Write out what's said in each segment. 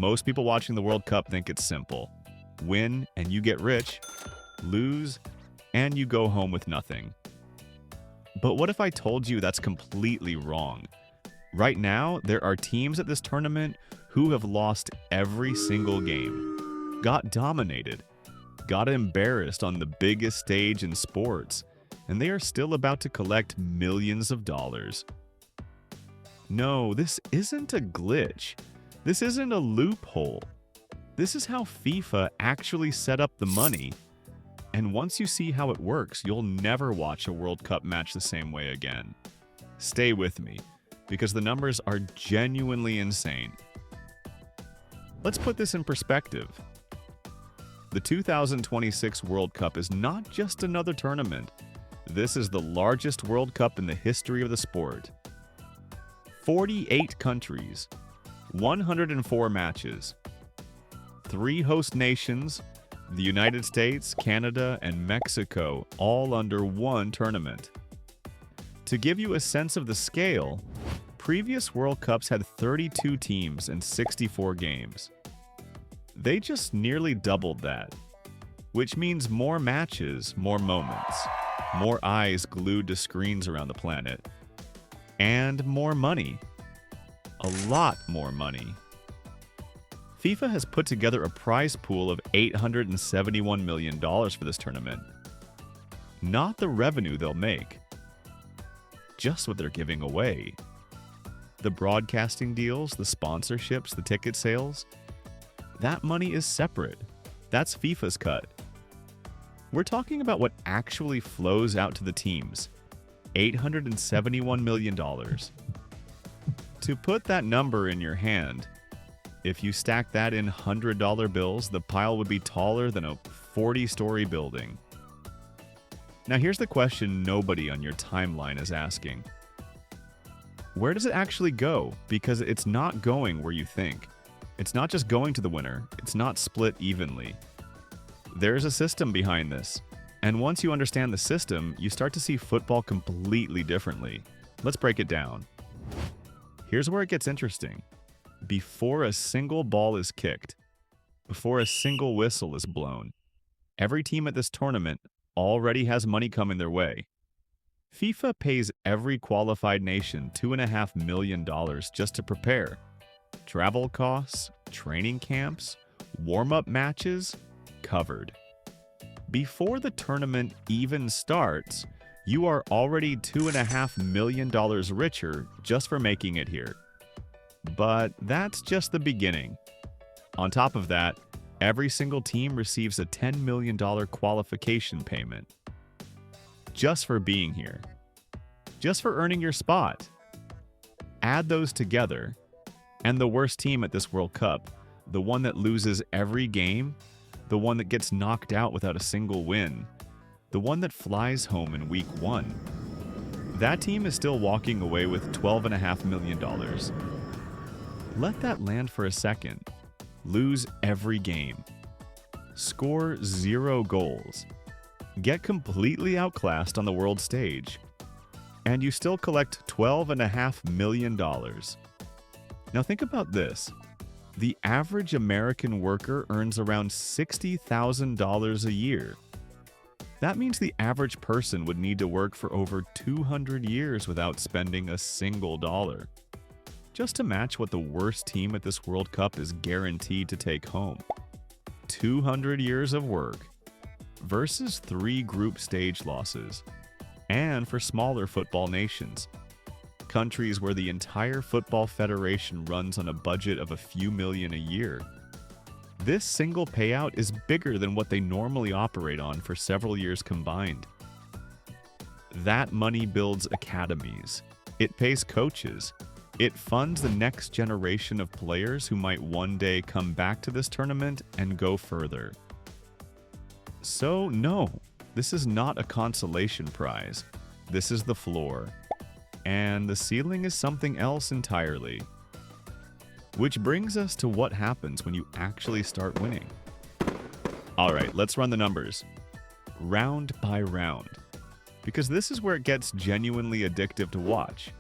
Most people watching the World Cup think it's simple. Win and you get rich, lose and you go home with nothing. But what if I told you that's completely wrong? Right now, there are teams at this tournament who have lost every single game, got dominated, got embarrassed on the biggest stage in sports, and they are still about to collect millions of dollars. No, this isn't a glitch. This isn't a loophole. This is how FIFA actually set up the money. And once you see how it works, you'll never watch a World Cup match the same way again. Stay with me, because the numbers are genuinely insane. Let's put this in perspective. The 2026 World Cup is not just another tournament. This is the largest World Cup in the history of the sport. 48 countries, 104 matches, 3 host nations, the United States, Canada, and Mexico, all under one tournament. To give you a sense of the scale, previous World Cups had 32 teams and 64 games. They just nearly doubled that, which means more matches, more moments, more eyes glued to screens around the planet, and more money. A lot more money. FIFA has put together a prize pool of $871 million for this tournament. Not the revenue they'll make, just what they're giving away. The broadcasting deals, the sponsorships, the ticket sales, that money is separate. That's FIFA's cut. We're talking about what actually flows out to the teams. $871 million. To put that number in your hand, if you stack that in $100 bills, the pile would be taller than a 40-story building. Now here's the question nobody on your timeline is asking. Where does it actually go? Because it's not going where you think. It's not just going to the winner. It's not split evenly. There's a system behind this. And once you understand the system, you start to see football completely differently. Let's break it down. Here's where it gets interesting. Before a single ball is kicked, before a single whistle is blown, every team at this tournament already has money coming their way. FIFA pays every qualified nation $2.5 million just to prepare. Travel costs, training camps, warm-up matches, covered. Before the tournament even starts, you are already $2.5 million richer just for making it here. But that's just the beginning. On top of that, every single team receives a $10 million qualification payment. Just for being here. Just for earning your spot. Add those together, and the worst team at this World Cup, the one that loses every game, the one that gets knocked out without a single win, the one that flies home in week 1. That team is still walking away with $12.5 million. Let that land for a second. Lose every game. Score 0 goals. Get completely outclassed on the world stage. And you still collect $12.5 million. Now think about this. The average American worker earns around $60,000 a year. That means the average person would need to work for over 200 years without spending a single dollar, just to match what the worst team at this World Cup is guaranteed to take home. 200 years of work versus 3 group stage losses. And for smaller football nations, countries where the entire football federation runs on a budget of a few million a year. This single payout is bigger than what they normally operate on for several years combined. That money builds academies. It pays coaches. It funds the next generation of players who might one day come back to this tournament and go further. So no, this is not a consolation prize. This is the floor. And the ceiling is something else entirely. Which brings us to what happens when you actually start winning. Alright, let's run the numbers. Round by round. Because this is where it gets genuinely addictive to watch.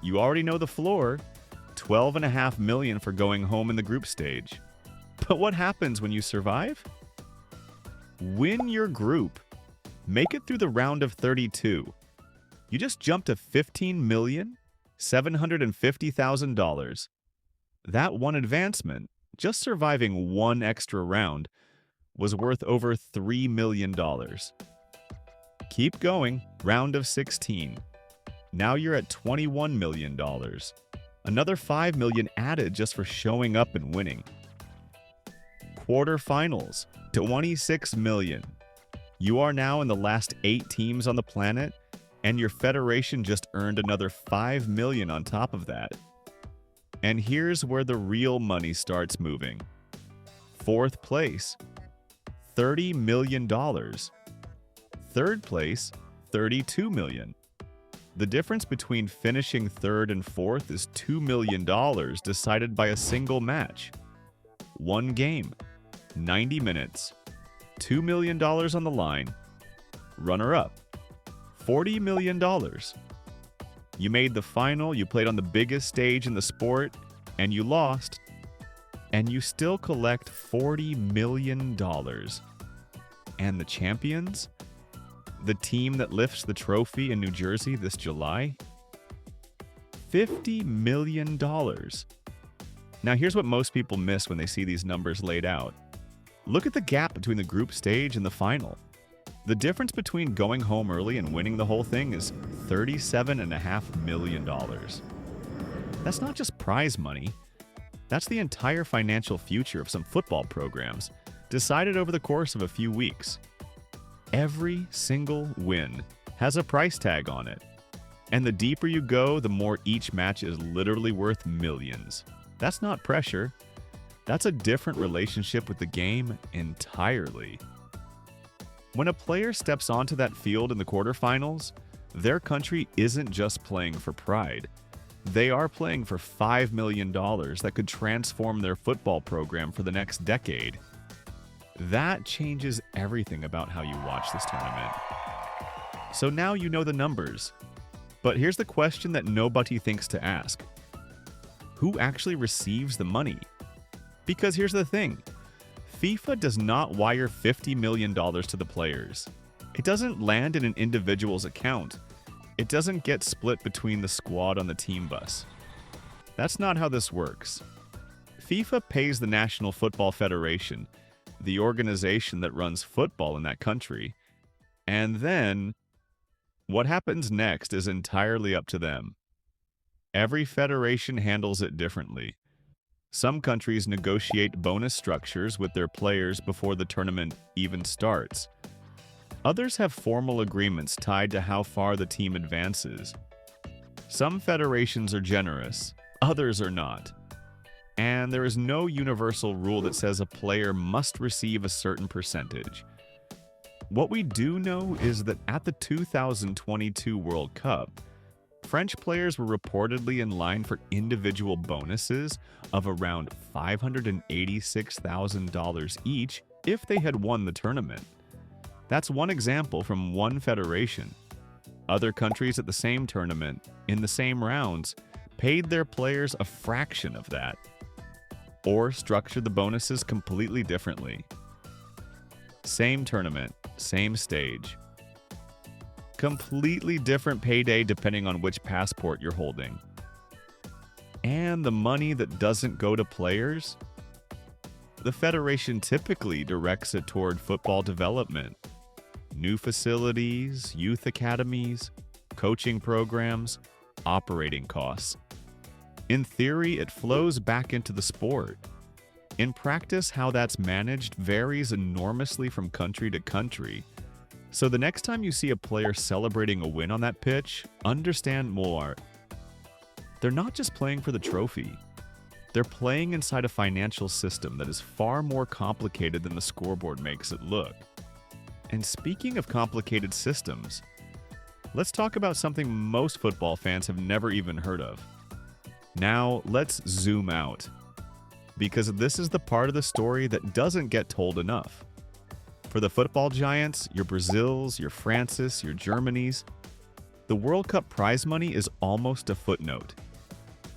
You already know the floor. $12.5 million for going home in the group stage. But what happens when you survive? Win your group. Make it through the round of 32. You just jumped to $15,750,000. That one advancement, just surviving one extra round, was worth over $3 million. Keep going, round of 16. Now you're at $21 million. Another $5 million added just for showing up and winning. Quarterfinals, $26 million. You are now in the last 8 teams on the planet, and your federation just earned another $5 million on top of that. And here's where the real money starts moving. 4th place, $30 million. 3rd place, $32 million. The difference between finishing 3rd and 4th is $2 million decided by a single match. One game, 90 minutes, $2 million on the line. Runner-up, $40 million. You made the final, you played on the biggest stage in the sport, and you lost, and you still collect $40 million. And the champions? The team that lifts the trophy in New Jersey this July? $50 million. Now here's what most people miss when they see these numbers laid out. Look at the gap between the group stage and the final. The difference between going home early and winning the whole thing is $37.5 million. That's not just prize money. That's the entire financial future of some football programs, decided over the course of a few weeks. Every single win has a price tag on it. And the deeper you go, the more each match is literally worth millions. That's not pressure. That's a different relationship with the game entirely. When a player steps onto that field in the quarterfinals, their country isn't just playing for pride. They are playing for $5 million that could transform their football program for the next decade. That changes everything about how you watch this tournament. So now you know the numbers. But here's the question that nobody thinks to ask. Who actually receives the money? Because here's the thing. FIFA does not wire $50 million to the players. It doesn't land in an individual's account. It doesn't get split between the squad on the team bus. That's not how this works. FIFA pays the National Football Federation, the organization that runs football in that country, and then what happens next is entirely up to them. Every federation handles it differently. Some countries negotiate bonus structures with their players before the tournament even starts. Others have formal agreements tied to how far the team advances. Some federations are generous, others are not. And there is no universal rule that says a player must receive a certain percentage. What we do know is that at the 2022 World Cup, French players were reportedly in line for individual bonuses of around $586,000 each if they had won the tournament. That's one example from one federation. Other countries at the same tournament, in the same rounds, paid their players a fraction of that, or structured the bonuses completely differently. Same tournament, same stage. Completely different payday depending on which passport you're holding. And the money that doesn't go to players? The federation typically directs it toward football development, new facilities, youth academies, coaching programs, operating costs. In theory, it flows back into the sport. In practice, how that's managed varies enormously from country to country. So the next time you see a player celebrating a win on that pitch, understand more. They're not just playing for the trophy. They're playing inside a financial system that is far more complicated than the scoreboard makes it look. And speaking of complicated systems, let's talk about something most football fans have never even heard of. Now, let's zoom out, because this is the part of the story that doesn't get told enough. For the football giants, your Brazils, your Frances, your Germanys, the World Cup prize money is almost a footnote.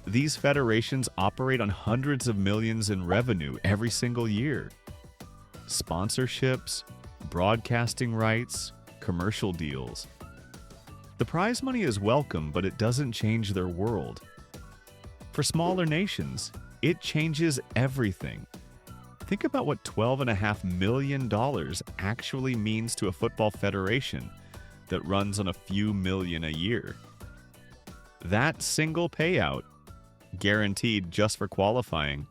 These federations operate on hundreds of millions in revenue every single year. Sponsorships, broadcasting rights, commercial deals. The prize money is welcome, but it doesn't change their world. For smaller nations, it changes everything. Think about what $12.5 million actually means to a football federation that runs on a few million a year. That single payout, guaranteed just for qualifying,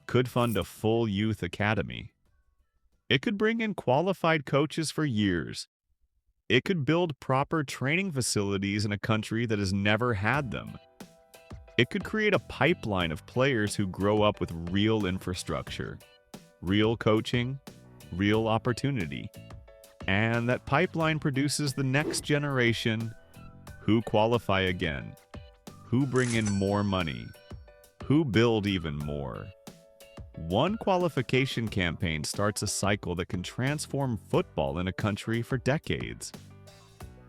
could fund a full youth academy. It could bring in qualified coaches for years. It could build proper training facilities in a country that has never had them. It could create a pipeline of players who grow up with real infrastructure, real coaching, real opportunity. And that pipeline produces the next generation who qualify again, who bring in more money, who build even more. One qualification campaign starts a cycle that can transform football in a country for decades.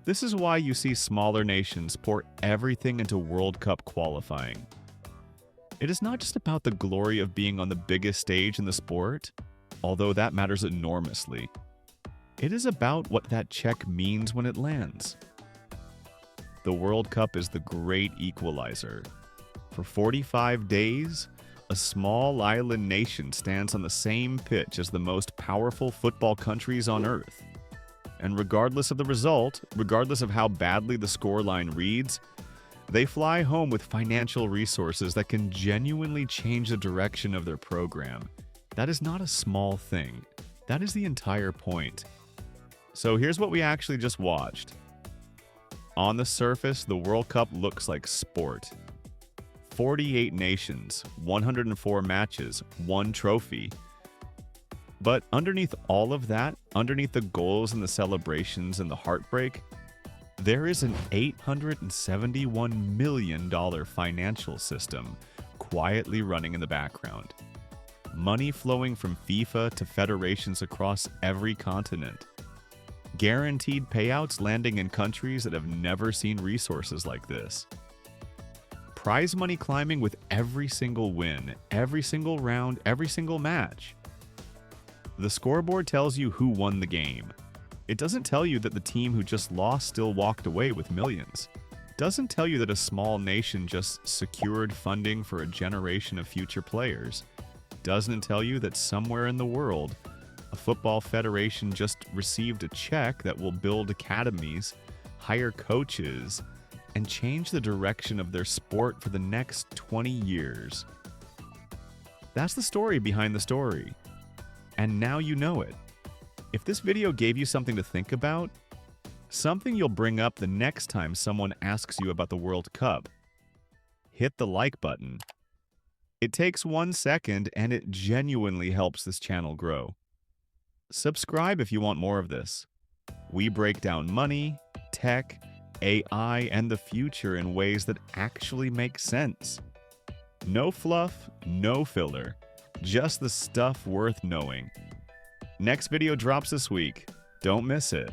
This is why you see smaller nations pour everything into World Cup qualifying. It is not just about the glory of being on the biggest stage in the sport, although that matters enormously. It is about what that check means when it lands. The World Cup is the great equalizer. For 45 days, a small island nation stands on the same pitch as the most powerful football countries on Earth. And regardless of the result, regardless of how badly the scoreline reads, they fly home with financial resources that can genuinely change the direction of their program. That is not a small thing. That is the entire point. So here's what we actually just watched. On the surface, the World Cup looks like sport. 48 nations, 104 matches, 1 trophy. But underneath all of that, underneath the goals and the celebrations and the heartbreak, there is an $871 million financial system quietly running in the background. Money flowing from FIFA to federations across every continent. Guaranteed payouts landing in countries that have never seen resources like this. Prize money climbing with every single win, every single round, every single match. The scoreboard tells you who won the game. It doesn't tell you that the team who just lost still walked away with millions. It doesn't tell you that a small nation just secured funding for a generation of future players. It doesn't tell you that somewhere in the world, a football federation just received a check that will build academies, hire coaches, and change the direction of their sport for the next 20 years. That's the story behind the story. And now you know it. If this video gave you something to think about, something you'll bring up the next time someone asks you about the World Cup, hit the like button. It takes 1 second and it genuinely helps this channel grow. Subscribe if you want more of this. We break down money, tech, AI, and the future in ways that actually make sense. No fluff, no filler, just the stuff worth knowing. Next video drops this week. Don't miss it.